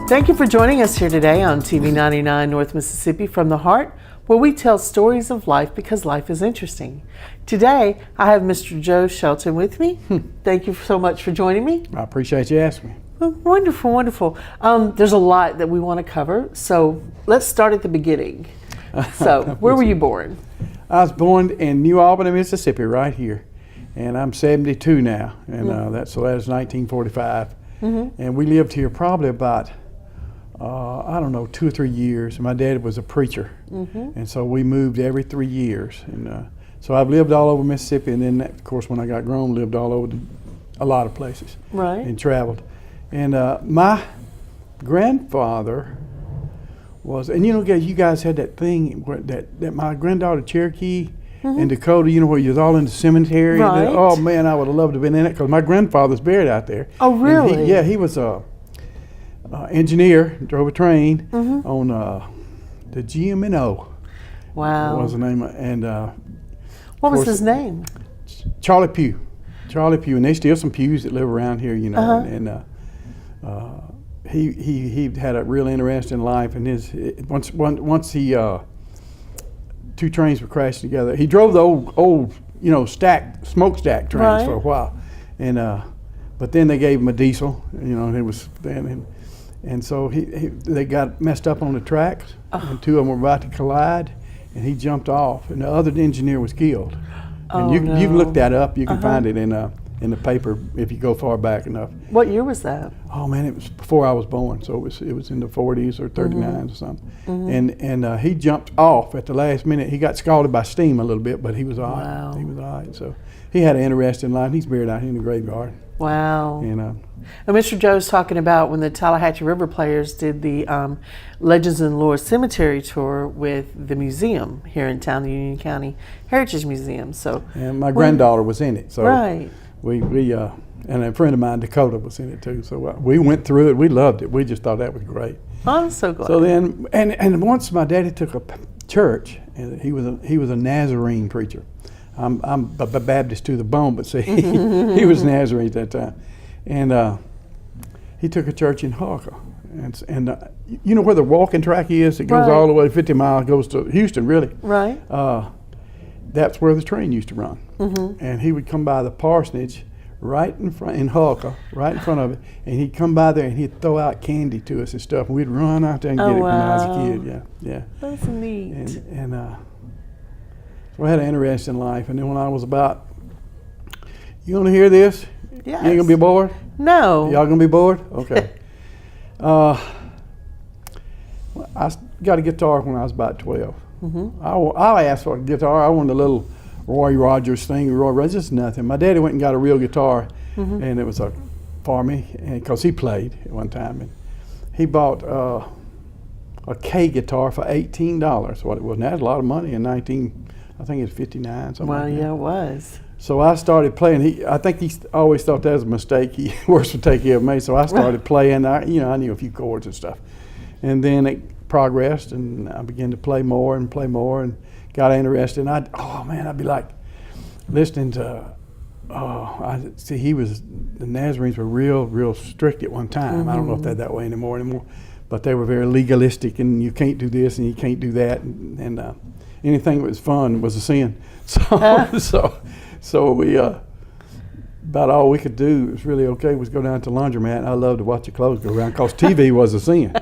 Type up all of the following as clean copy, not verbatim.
Thank you for joining us here today on TV 99 North Mississippi from the Heart, where we tell stories of life because life is interesting. Today, I have Mr. Joe Shelton with me. Thank you so much for joining me. I appreciate you asking me. Well, wonderful, wonderful. There's a lot that we want to cover, so let's start at the beginning. So, where were you born? I was born in New Albany, Mississippi, right here, and I'm 72 now, and that was 1945, and we lived here probably about 2 or 3 years. My dad was a preacher, and so we moved every 3 years, and so I've lived all over Mississippi, and then of course when I got grown, lived all over a lot of places, right, and traveled. And my grandfather was, and you guys had that thing that my granddaughter Cherokee and Dakota, where you was all in the cemetery. Right. Oh man, I would have loved to have been in it because my grandfather's buried out there. Oh really? He was a engineer, drove a train on the GM&O. Wow. Was the name, and what was his name? Charlie Pugh, and there's still some Pughs that live around here, and he had a real interesting life, and once he two trains were crashing together. He drove the old smokestack trains for a while, and but then they gave him a diesel, and it was and so they got messed up on the tracks, and two of them were about to collide, and he jumped off, and the other engineer was killed. And you can look that up. You can find it in the paper if you go far back enough. What year was that? Oh man, it was before I was born, so it was in the 40s or 39s or something. And he jumped off at the last minute. He got scalded by steam a little bit, but he was all right. Wow. He was all right. So he had an interesting life. He's buried out here in the graveyard. Wow. And Mr. Joe's talking about when the Tallahatchie River Players did the Legends and Lore Cemetery tour with the museum here in town, the Union County Heritage Museum. So, and my granddaughter was in it. So right. We and a friend of mine, Dakota, was in it too. So we went through it. We loved it. We just thought that was great. Oh, I'm so glad. So then, and once my daddy took a church, and he was a Nazarene preacher. I'm a Baptist to the bone, but see, he was Nazarene at that time, and he took a church in Hawker, and you know where the walking track is? It goes all the way 50 miles, goes to Houston, really. Right. That's where the train used to run, and he would come by the parsonage right in front in Hawker, right in front of it, and he'd come by there and he'd throw out candy to us and stuff, and we'd run out there and get it when I was a kid. Yeah. That's neat. And so I had an interesting life, and then when I was about, you want to hear this? Yes. You ain't gonna be bored? No. Y'all gonna be bored? Okay. I got a guitar when I was about 12. I asked for a guitar. I wanted a little Roy Rogers thing. Roy Rogers, just nothing. My daddy went and got a real guitar, and it was for me, because he played at one time, and he bought a K guitar for $18. What it was. Now that's a lot of money in I think it was 59, something like that. Well, yeah, it was. So I started playing. I think he always thought that was a mistake. Worst mistake he ever made. So I started playing. I knew a few chords and stuff, and then it progressed, and I began to play more, and got interested. And I'd be like listening to. The Nazarenes were real strict at one time. I don't know if they're that way anymore, but they were very legalistic, and you can't do this and you can't do that, and anything that was fun was a sin. So we about all we could do was really was go down to the laundromat, and I loved to watch the clothes go around because TV was a sin.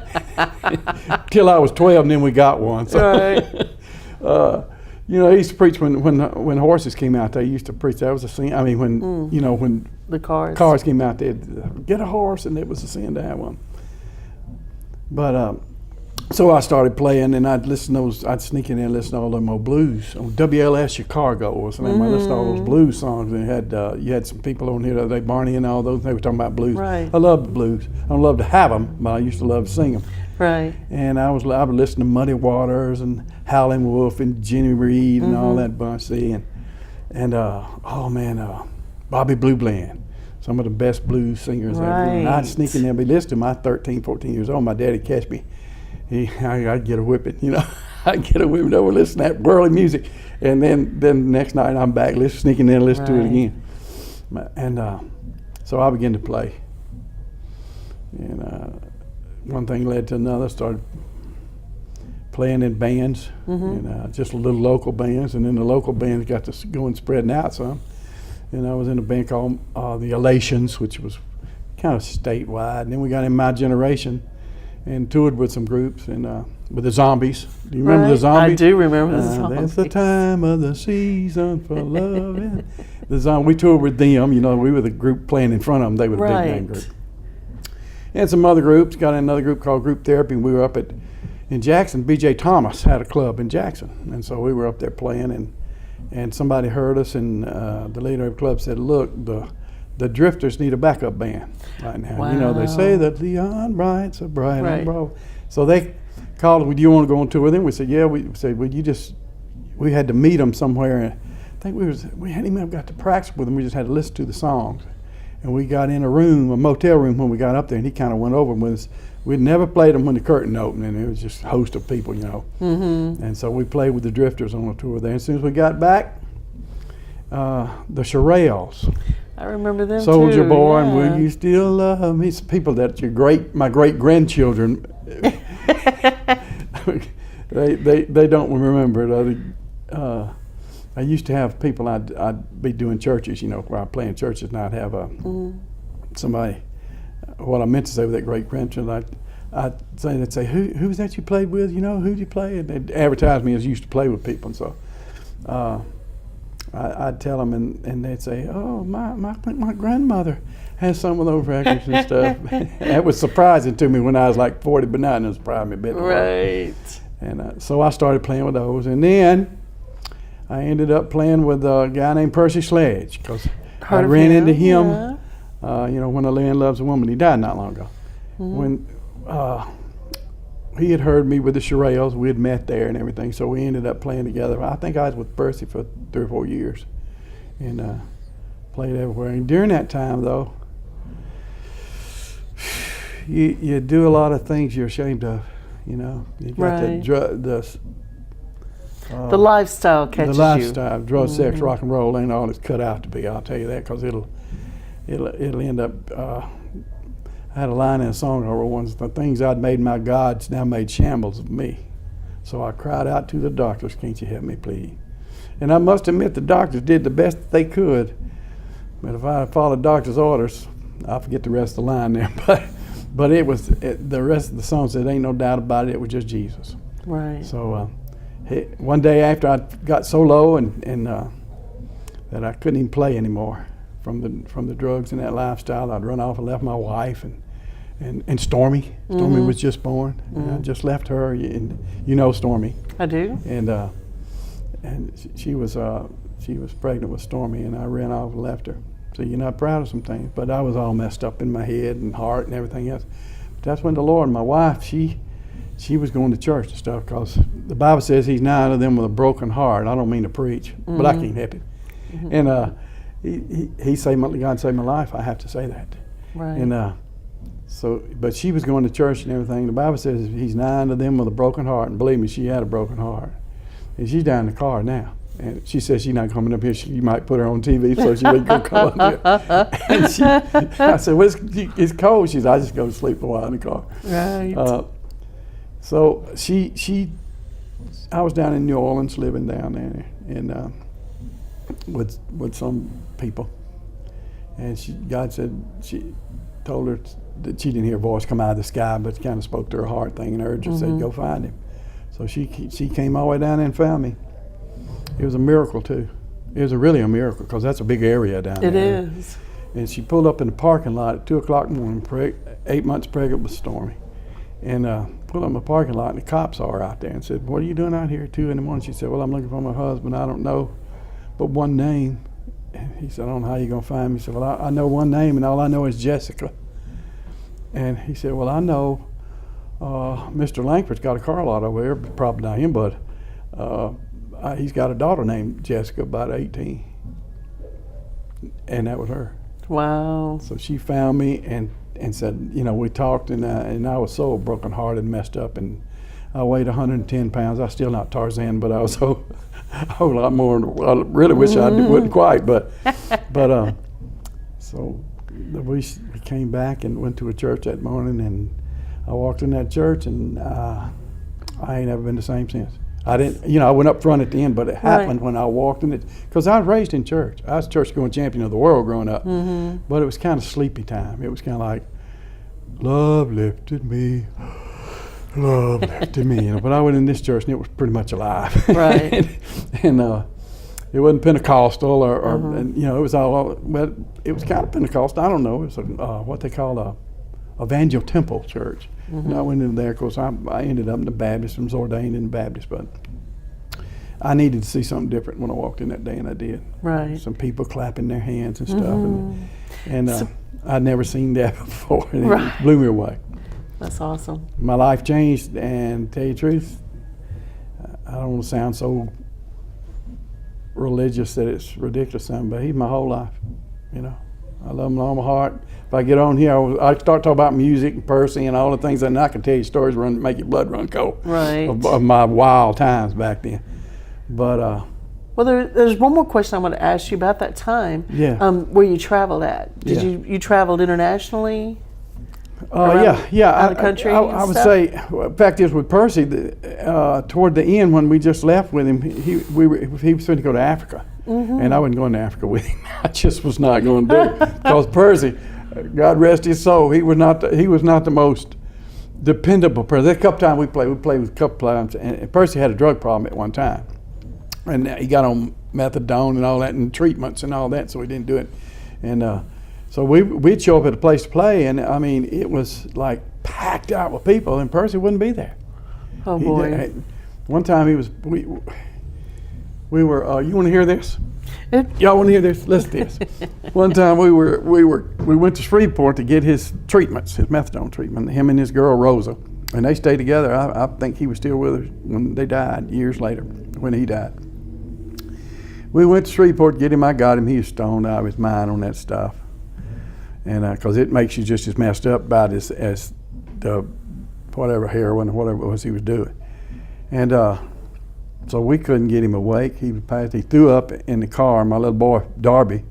Till I was 12, and then we got one. So, right. He used to preach when horses came out. They used to preach that was a sin. I mean, when the cars came out, they'd get a horse, and it was a sin to have one. But so I started playing, and I'd sneak in there and listen to all them old blues. On WLS Chicago was the name. I listened to all those blues songs, and you had some people on here the other day, Barney and all those. They were talking about blues. Right. I love the blues. I don't love to have them, but I used to love to sing them. Right. And I would listen to Muddy Waters and Howlin' Wolf and Jimmy Reed and all that bunch. And Bobby Blue Bland, some of the best blues singers ever. And I'd sneak in there and be listening to my 13, 14 years old. My daddy catch me. I'd get a whipping, I'd get a whipping over listening to that whirly music. And then the next night I'm back sneaking in and listening to it again. And so I began to play. And one thing led to another. Started playing in bands, and just little local bands, and then the local bands got to go and spreading out some. And I was in a band called the Elations, which was kind of statewide. And then we got in My Generation and toured with some groups, and with the Zombies. Do you remember the Zombies? I do remember the Zombies. That's the time of the season for loving. We toured with them. You know, we were the group playing in front of them. They were the big band group. And some other groups. Got in another group called Group Therapy, and we were up in Jackson. B.J. Thomas had a club in Jackson, and so we were up there playing, and somebody heard us, and the leader of the club said, "Look, the Drifters need a backup band right now." Wow. You know, they say that Leon Bright's a bright on Bravo. So they called us, "Do you want to go on tour with them?" We said, "Yeah." We said, "Well, we had to meet them somewhere." And I think we hadn't even got to practice with them. We just had to listen to the songs. And we got in a motel room when we got up there, and he kind of went over them with us. We'd never played them when the curtain opened, and it was just a host of people, you know. And so we played with the Drifters on a tour there. As soon as we got back, the Shirelles. I remember them Soldier too. Boy, and Will You Still Love Me? Some people that my great grandchildren, they don't remember it. I used to have people I'd be doing churches, you know, while I'm playing churches, and I'd have somebody. What I meant to say with that great grandchildren, they'd say, who's that you played with? You know, who'd you play? And they'd advertise me as used to play with people, and so I'd tell them, and they'd say, "Oh, my grandmother has some of those records and stuff." That was surprising to me when I was like 40, but now it surprised me a bit more. Right. And so I started playing with those, and then I ended up playing with a guy named Percy Sledge, because I ran into him, you know, when a man loves a woman. He died not long ago. When he had heard me with the Shirelles, we had met there and everything, so we ended up playing together. I think I was with Percy for 3 or 4 years, and played everywhere. And during that time, though, you do a lot of things you're ashamed of, you know. You got the lifestyle catches you. The lifestyle, drug, sex, rock and roll ain't all it's cut out to be. I'll tell you that, because it'll end up. I had a line in a song I wrote once: "The things I'd made my gods now made shambles of me. So I cried out to the doctors, can't you help me, please?" And I must admit, the doctors did the best they could. But if I had followed doctor's orders, I forget the rest of the line there. But the rest of the song said, "Ain't no doubt about it. It was just Jesus." Right. So. One day after I got so low and that I couldn't even play anymore from the drugs and that lifestyle, I'd run off and left my wife and Stormy. Stormy was just born. And I just left her, and you know Stormy. I do. And she was pregnant with Stormy, and I ran off and left her. So you're not proud of some things, but I was all messed up in my head and heart and everything else. But that's when the Lord, my wife, she was going to church and stuff, because the Bible says he's nigh unto them with a broken heart. I don't mean to preach, but I can't help it. And God saved my life. I have to say that. Right. And but she was going to church and everything. The Bible says he's nigh unto them with a broken heart, and believe me, she had a broken heart. And she's down in the car now. And she says she's not coming up here. You might put her on TV so she can come up here. And I said, "Well, it's cold." She said, "I just go to sleep a while in the car." Right. So I was down in New Orleans, living down there, and with some people, and God said, she told her that she didn't hear a voice come out of the sky, but kind of spoke to her heart thing and urged her, said, "Go find him." So she came all the way down there and found me. It was a miracle too. It was really a miracle, because that's a big area down there. It is. And she pulled up in the parking lot at 2:00 in the morning, 8 months pregnant with Stormy. And pulled up in the parking lot, and the cops saw her out there and said, "What are you doing out here at 2 in the morning?" She said, "Well, I'm looking for my husband. I don't know but one name." And he said, "I don't know how you're going to find me." He said, "Well, I know one name, and all I know is Jessica." And he said, "Well, I know Mr. Langford's got a car lot over there, probably not him, but he's got a daughter named Jessica, about 18. And that was her. Wow. So she found me and said, you know, we talked, and I was so brokenhearted and messed up, and I weighed 110 pounds. I was still not Tarzan, but I was a whole lot more. I really wish I wouldn't quite, but so we came back and went to a church that morning, and I walked in that church, and I ain't never been the same since. I didn't, I went up front at the end, but it happened when I walked in it, because I was raised in church. I was church-going champion of the world growing up, but it was kind of sleepy time. It was kind of like, love lifted me, love lifted me. But I went in this church, and it was pretty much alive. Right. and it wasn't Pentecostal, and, it was all, well, it was kind of Pentecostal. I don't know. It was what they call a Evangel Temple church. And I went in there. Of course, I ended up in the Baptist and was ordained in the Baptist, but I needed to see something different when I walked in that day, and I did. Right. Some people clapping their hands and stuff, and I'd never seen that before, and it blew me away. That's awesome. My life changed, and to tell you the truth, I don't want to sound so religious that it's ridiculous, but he's my whole life, I love him with all my heart. If I get on here, I start talking about music and Percy and all the things, and I can tell you stories make your blood run cold. Right. Of my wild times back then. But well, there's one more question I want to ask you about that time. Yeah. Where you traveled at? Did you traveled internationally? Around the country. I would say, in fact, is with Percy. Toward the end, when we just left with him, he was going to go to Africa, and I wasn't going to Africa with him. I just was not going to do it, because Percy, God rest his soul, he was not the most dependable person. There's a couple times we played with a couple times, and Percy had a drug problem at one time, and he got on methadone and all that, and treatments and all that, so he didn't do it, and. So we'd show up at a place to play, and I mean, it was like packed out with people, and Percy wouldn't be there. Oh boy! One time we were. You want to hear this? Y'all want to hear this? Listen to this. One time we went to Shreveport to get his treatments, his methadone treatment. Him and his girl Rosa, and they stayed together. I think he was still with her when they died years later. When he died, we went to Shreveport to get him. I got him. He was stoned out of his mind on that stuff. And because it makes you just as messed up about as the whatever heroin or whatever it was he was doing, and so we couldn't get him awake. He threw up in the car. My little boy Darby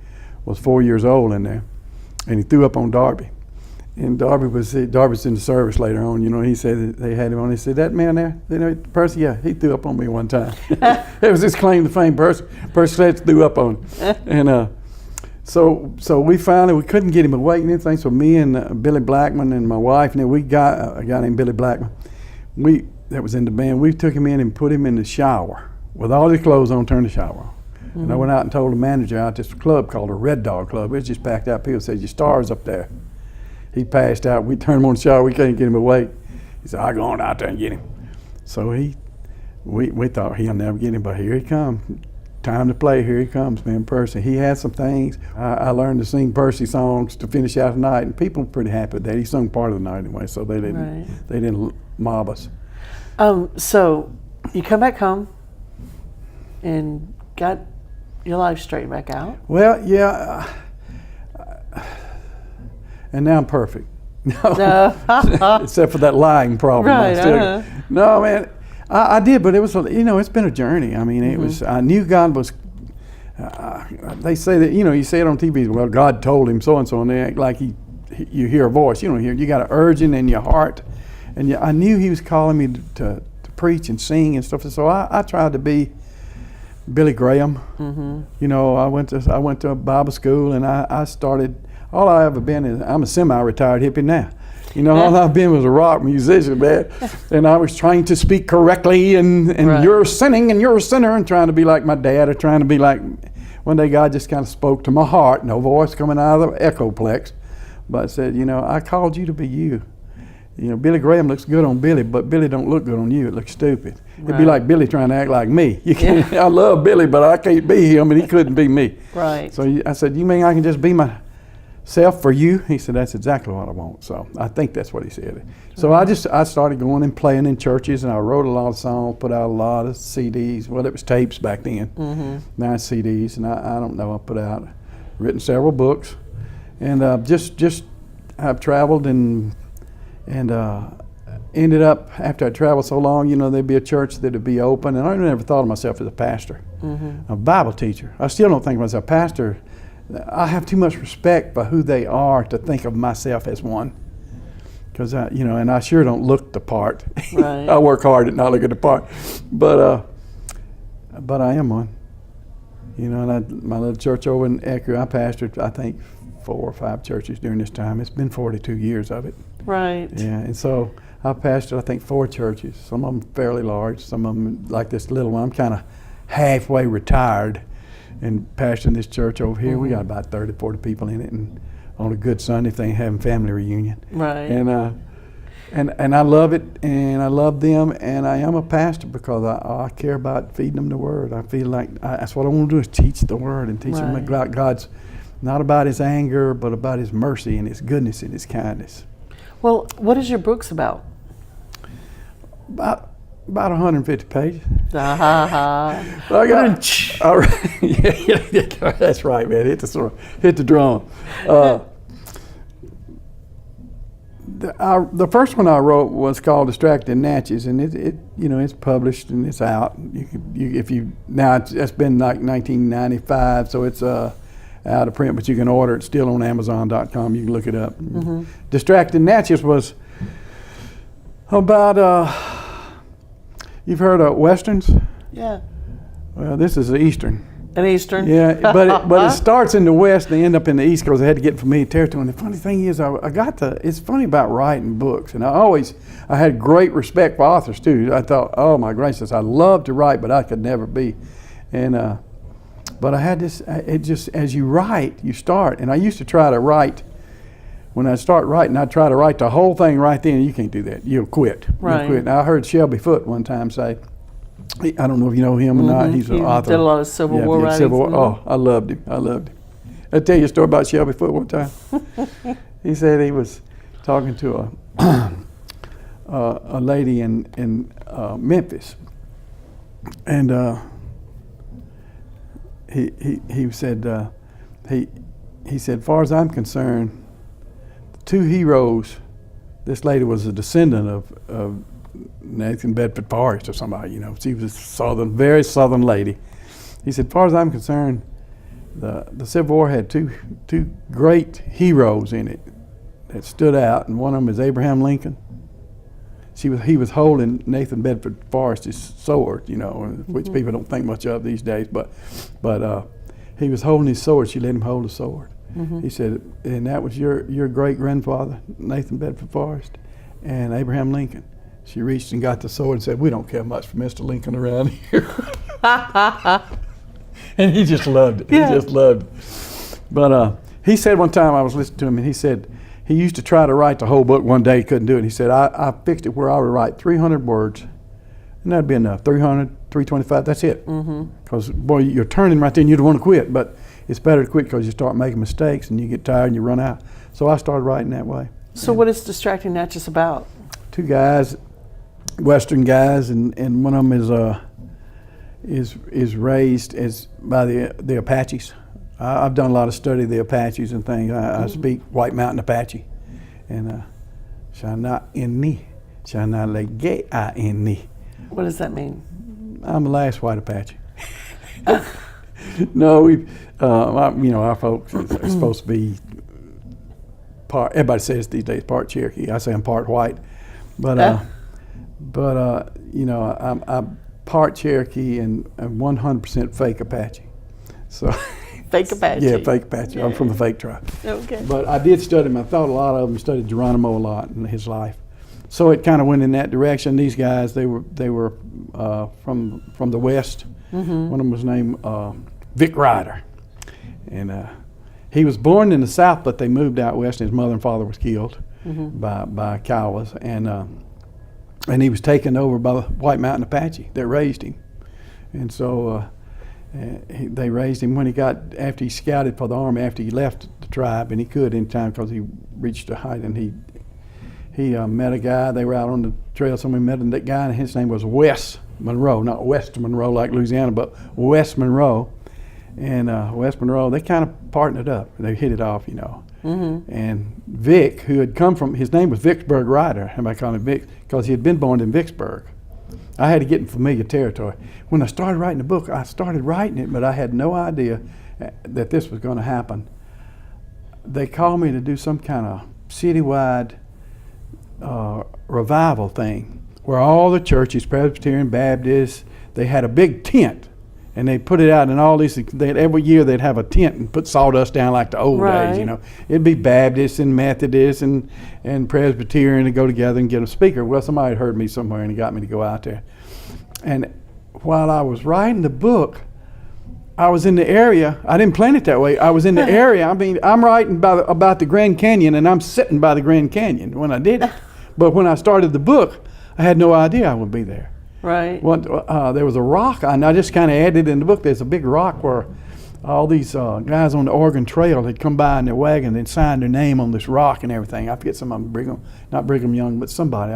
was 4 years old in there, and he threw up on Darby. And Darby's in the service later on. He said they had him on. He said, "That man there, Percy, yeah, he threw up on me one time." It was his claim to fame. Percy said threw up on him, and. So we couldn't get him awake and anything. So me and Billy Blackman and my wife, and then we got a guy named Billy Blackman. That was in the band. We took him in and put him in the shower with all his clothes on. Turned the shower on, and I went out and told the manager out this club called the Red Dog Club. It was just packed out. People said, "Your star's up there." He passed out. We turned him on the shower. We couldn't get him awake. He said, "I'll go on out there and get him." So we thought he'll never get him, but here he comes. Time to play. Here he comes, man. Percy. He had some things. I learned to sing Percy songs to finish out the night, and people were pretty happy with that. He sung part of the night anyway, so they didn't mob us. So you come back home and got your life straightened back out. Well, yeah. And now I'm perfect. No. Except for that lying problem. Right. No, man. I did, but it was, it's been a journey. I mean, it was, I knew God was, they say that, you say it on TV, well, God told him so-and-so, and they act like you hear a voice. You don't hear, you got an urging in your heart. And I knew he was calling me to preach and sing and stuff. So I tried to be Billy Graham. I went to a Bible school, and I started, all I ever been is, I'm a semi-retired hippie now. All I've been was a rock musician, man. And I was trying to speak correctly, and right. You're sinning, and you're a sinner, and trying to be like my dad, or trying to be like, one day God just kind of spoke to my heart, no voice coming out of the echoplex, but said, I called you to be you. Billy Graham looks good on Billy, but Billy don't look good on you. It looks stupid. Right. It'd be like Billy trying to act like me. You can't, I love Billy, but I can't be him, and he couldn't be me. Right. So I said, you mean I can just be myself for you? He said, that's exactly what I want. So I think that's what he said. So I started going and playing in churches, and I wrote a lot of songs, put out a lot of CDs. Well, it was tapes back then. Now it's CDs, and I don't know, written several books, and just I've traveled and ended up, after I traveled so long, there'd be a church that'd be open, and I never thought of myself as a pastor, a Bible teacher. I still don't think of myself a pastor. I have too much respect for who they are to think of myself as one. because and I sure don't look the part. Right. I work hard at not looking the part, but I am one. And my little church over in Echo, I pastored, I think, 4 or 5 churches during this time. It's been 42 years of it. Right. Yeah, and so I pastored, I think, 4 churches. Some of them fairly large, some of them like this little one. I'm kind of halfway retired and pastoring this church over here. We got about 30, 40 people in it, and on a good Sunday if they ain't having family reunion. Right. And I love it, and I love them, and I am a pastor because I care about feeding them the Word. I feel like that's what I want to do, is teach the Word and teach them about God's, not about His anger, but about His mercy and His goodness and His kindness. Well, what is your books about? About 150 pages. Ha ha. I got, all right. Yeah, that's right, man. Hit the drum. The first one I wrote was called "Distracted Natchez," and it's published and it's out. It's been like 1995, so it's out of print, but you can order it still on Amazon.com. You can look it up. "Distracted Natchez" was about you've heard of Westerns? Yeah. Well, this is the Eastern. An Eastern? Yeah, but it starts in the West and they end up in the East because they had to get familiar territory. And the funny thing is, it's funny about writing books. And I had great respect for authors too. I thought, oh my gracious, I love to write, but I could never be. And, but I had this, as you write, you start. And I used to try to write, when I start writing, I'd try to write the whole thing right then. You can't do that. You'll quit. Right. You'll quit. And I heard Shelby Foote one time say, I don't know if you know him or not. He's an author. Did a lot of Civil War writings. Civil War. Oh, I loved him. I'll tell you a story about Shelby Foote one time. He said he was talking to a lady in Memphis, and he said, as far as I'm concerned, the 2 heroes. This lady was a descendant of Nathan Bedford Forrest or somebody, She was a very southern lady. He said, as far as I'm concerned, the Civil War had two great heroes in it that stood out, and one of them is Abraham Lincoln. He was holding Nathan Bedford Forrest's sword, which people don't think much of these days, but he was holding his sword. She let him hold the sword. He said, and that was your great grandfather, Nathan Bedford Forrest, and Abraham Lincoln. She reached and got the sword and said, "We don't care much for Mr. Lincoln around here." And he just loved it. Yeah. He just loved it. But he said one time, I was listening to him, and he said he used to try to write the whole book. One day he couldn't do it. He said, I fixed it where I would write 300 words, and that'd be enough. 300, 325, that's it. Because, boy, you're turning right there and you don't want to quit, but it's better to quit because you start making mistakes and you get tired and you run out. So I started writing that way. So what is Distracted Natchez about? 2 guys, Western guys, and one of them is raised as by the Apaches. I've done a lot of study of the Apaches and things. I speak White Mountain Apache, and Shana Inni, Shana Lege Inni. What does that mean? I'm the last white Apache. No, our folks are supposed to be part. Everybody says these days part Cherokee. I say I'm part white, but I'm part Cherokee and 100% fake Apache. So Fake Apache. Yeah, fake Apache. I'm from the fake tribe. Okay. But I did study him. I thought a lot of them studied Geronimo a lot in his life. So it kind of went in that direction. These guys, they were from the West. One of them was named Vic Ryder, and he was born in the South, but they moved out west. And his mother and father was killed by Kiowas, and he was taken over by the White Mountain Apache that raised him, and so they raised him after he scouted for the army after he left the tribe, and he could in time because he reached a height, and he met a guy. They were out on the trail. Somebody met that guy, and his name was Wes Monroe, not West Monroe like Louisiana, but Wes Monroe. And Wes Monroe, they kind of partnered up. They hit it off, And Vic, who had come from, his name was Vicksburg Ryder. Everybody called him Vic because he had been born in Vicksburg. I had to get in familiar territory. When I started writing the book, I started writing it, but I had no idea that this was going to happen. They called me to do some kind of citywide revival thing where all the churches, Presbyterian, Baptist, they had a big tent. And they put it out in all these, every year they'd have a tent and put sawdust down like the old days, you know. It'd be Baptist and Methodist and Presbyterian to go together and get a speaker. Well, somebody had heard me somewhere and he got me to go out there. And while I was writing the book, I was in the area. I didn't plan it that way. I was in the area. I mean, I'm writing about the Grand Canyon and I'm sitting by the Grand Canyon when I did it. But when I started the book, I had no idea I would be there. Right. Well, there was a rock, and I just kind of added in the book, there's a big rock where all these guys on the Oregon Trail had come by in their wagon and signed their name on this rock and everything. I forget some of them, not Brigham Young, but somebody.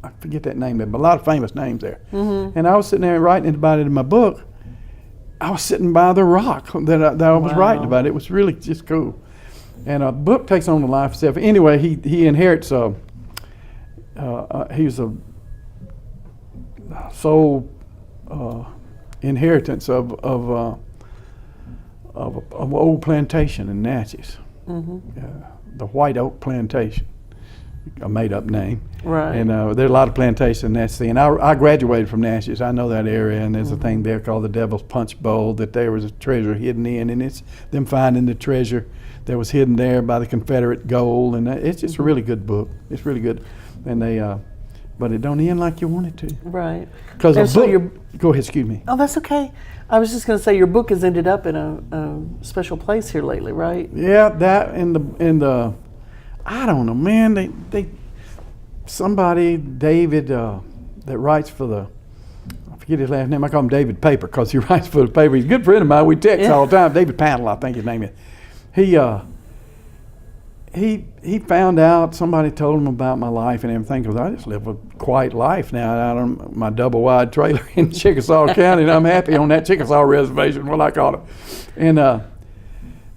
I forget that name, but a lot of famous names there. Mm-hmm. And I was sitting there writing about it in my book. I was sitting by the rock that I was writing about. It was really just cool. And a book takes on the life itself. Anyway, he inherits, he was a sole inheritance of an old plantation in Natchez, the White Oak Plantation, a made-up name. Right. And there are a lot of plantations in Natchez. And I graduated from Natchez. I know that area, and there's a thing there called the Devil's Punch Bowl that there was a treasure hidden in, and it's them finding the treasure that was hidden there by the Confederate gold, and it's just a really good book. It's really good, and they. But it don't end like you want it to. Right. Because go ahead, excuse me. Oh, that's okay. I was just going to say your book has ended up in a special place here lately, right? Yeah, that and the I don't know, man. They somebody David that writes for the, I forget his last name. I call him David Paper because he writes for the paper. He's a good friend of mine. We text all the time. David Pantle, I think his name is. He found out, somebody told him about my life and everything, because I just live a quiet life now out on my double-wide trailer in Chickasaw County, and I'm happy on that Chickasaw reservation, what I call it. And,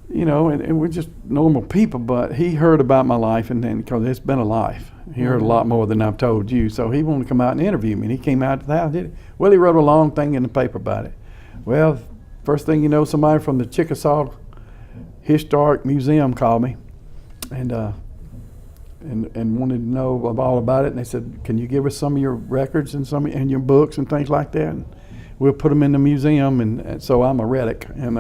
you know, and we're just normal people, but he heard about my life, and then, because it's been a life, he heard a lot more than I've told you, so he wanted to come out and interview me, and he came out to the house, did it. Well, he wrote a long thing in the paper about it. Well, first thing you know, somebody from the Chickasaw Historic Museum called me, and wanted to know all about it, and they said, "Can you give us some of your records and your books and things like that? And we'll put them in the museum." And so I'm a relic. And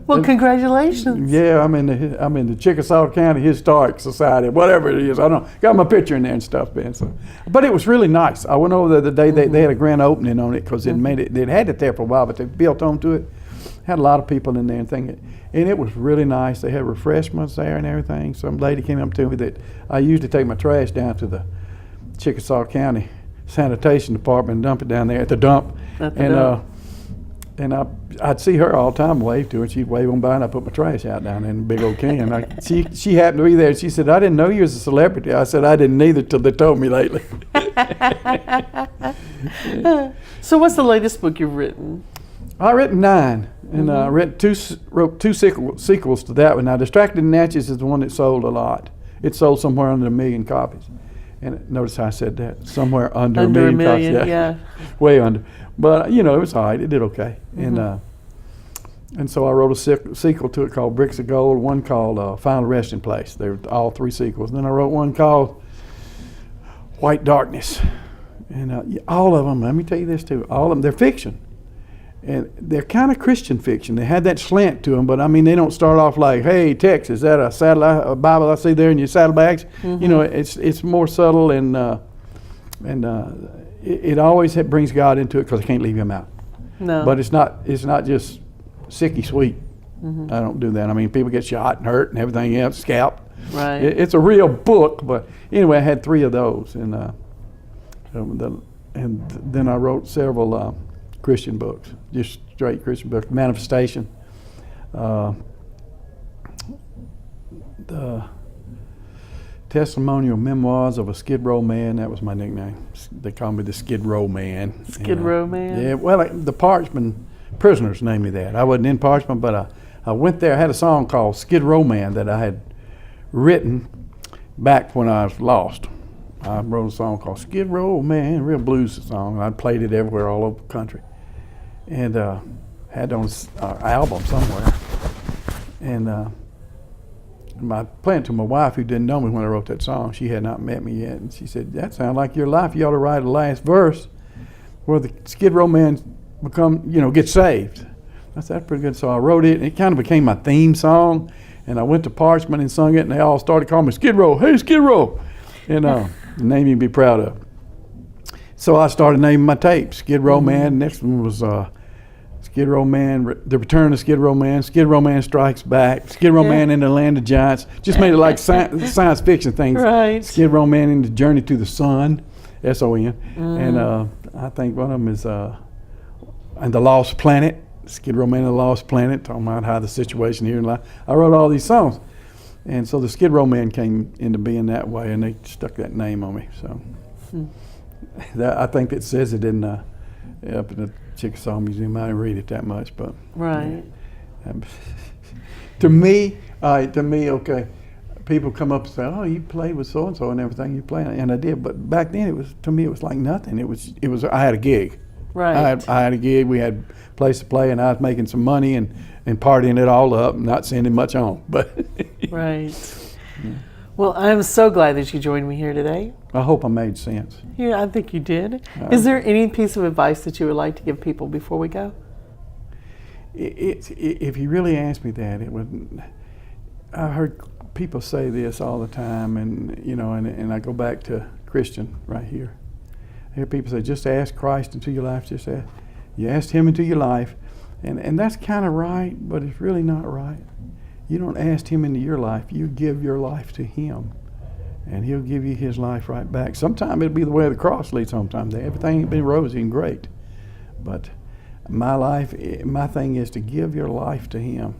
well, congratulations. Yeah, I'm in the Chickasaw County Historic Society, whatever it is. I don't know. Got my picture in there and stuff, Ben. So, but it was really nice. I went over there the day they had a grand opening on it because they'd had it there for a while, but they built onto it. Had a lot of people in there and things. And it was really nice. They had refreshments there and everything. Some lady came up to me that I used to take my trash down to the Chickasaw County Sanitation Department and dump it down there at the dump. And I'd see her all the time, wave to her, and she'd wave on by, and I put my trash out down in a big old can. She happened to be there, and she said, "I didn't know you was a celebrity." I said, "I didn't either till they told me lately." So what's the latest book you've written? I've written 9, and I wrote two sequels to that one. Now, Distracted Natchez is the one that sold a lot. It sold somewhere under 1 million copies. And notice how I said that, somewhere under a million copies. Yeah. Way under. But, you know, it was all right. It did okay. And so I wrote a sequel to it called Bricks of Gold, one called Final Resting Place. They were all 3 sequels. And then I wrote one called White Darkness. And all of them, let me tell you this too, all of them, they're fiction. And they're kind of Christian fiction. They had that slant to them, but I mean, they don't start off like, "Hey, Tex, is that a Bible I see there in your saddlebags?" You know, it's more subtle, and it always brings God into it because I can't leave Him out. No. But it's not just sicky sweet. I don't do that. I mean, people get shot and hurt and everything else, scalped. Right. It's a real book, but anyway, I had 3 of those, and then I wrote several Christian books, just straight Christian books. Manifestation, the Testimonial Memoirs of a Skid Row Man. That was my nickname. They call me the Skid Row Man. Skid Row Man? Yeah, well, the Parchman prisoners named me that. I wasn't in Parchman, but I went there. I had a song called Skid Row Man that I had written back when I was lost. I wrote a song called Skid Row Man, real blues song. I played it everywhere all over the country. And had it on an album somewhere. And playing to my wife, who didn't know me when I wrote that song. She had not met me yet, and she said, "That sounds like your life. You ought to write the last verse where the Skid Row man gets saved." I said, "That's pretty good." So I wrote it, and it kind of became my theme song. And I went to Parchment and sung it, and they all started calling me Skid Row. Hey, Skid Row, and the name you'd be proud of. So I started naming my tapes. Skid Row Man. Next one was Skid Row Man, The Return of Skid Row Man, Skid Row Man Strikes Back, Skid Row Man in the Land of Giants. Just made it like science fiction things. Right. Skid Row Man in the Journey to the Sun, S-O-N. And I think one of them is and The Lost Planet, Skid Row Man and the Lost Planet, talking about how the situation here in life. I wrote all these songs. And so the Skid Row Man came into being that way, and they stuck that name on me. So I think it says it in up in the Chickasaw Museum. I didn't read it that much, but right. Yeah. To me, okay. People come up and say, "Oh, you played with so and so and everything you played," and I did. But back then, it was like nothing. It was. I had a gig. Right. I had a gig. We had a place to play, and I was making some money and partying it all up, and not sending much home. But right. Yeah. Well, I'm so glad that you joined me here today. I hope I made sense. Yeah, I think you did. Is there any piece of advice that you would like to give people before we go? If you really asked me that, it would. I heard people say this all the time, and I go back to Christian right here. I hear people say, "Just ask Christ into your life." Just ask. You asked Him into your life, and that's kind of right, but it's really not right. You don't ask Him into your life. You give your life to Him, and He'll give you His life right back. Sometimes it'll be the way of the cross leads. Sometimes everything ain't been rosy and great, but my thing is to give your life to Him,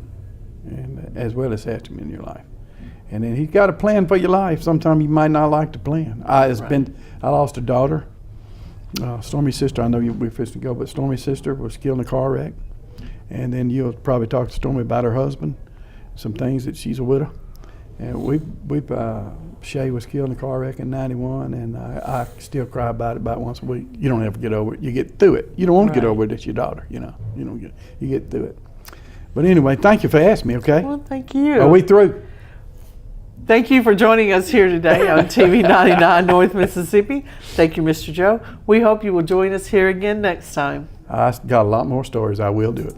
and as well as ask Him in your life. And then He's got a plan for your life. Sometimes you might not like the plan. I lost a daughter, Stormy's sister. I know we're fixing to go, but Stormy's sister was killed in a car wreck. And then you'll probably talk to Stormy about her husband, some things that she's a widow. And Shay was killed in a car wreck in '91, and I still cry about it about once a week. You don't ever get over it. You get through it. You don't want to get over it. It's your daughter. You get through it. But anyway, thank you for asking me. Okay. Well, thank you. Are we through? Thank you for joining us here today on TV 99 North Mississippi. Thank you, Mr. Joe. We hope you will join us here again next time. I got a lot more stories. I will do it.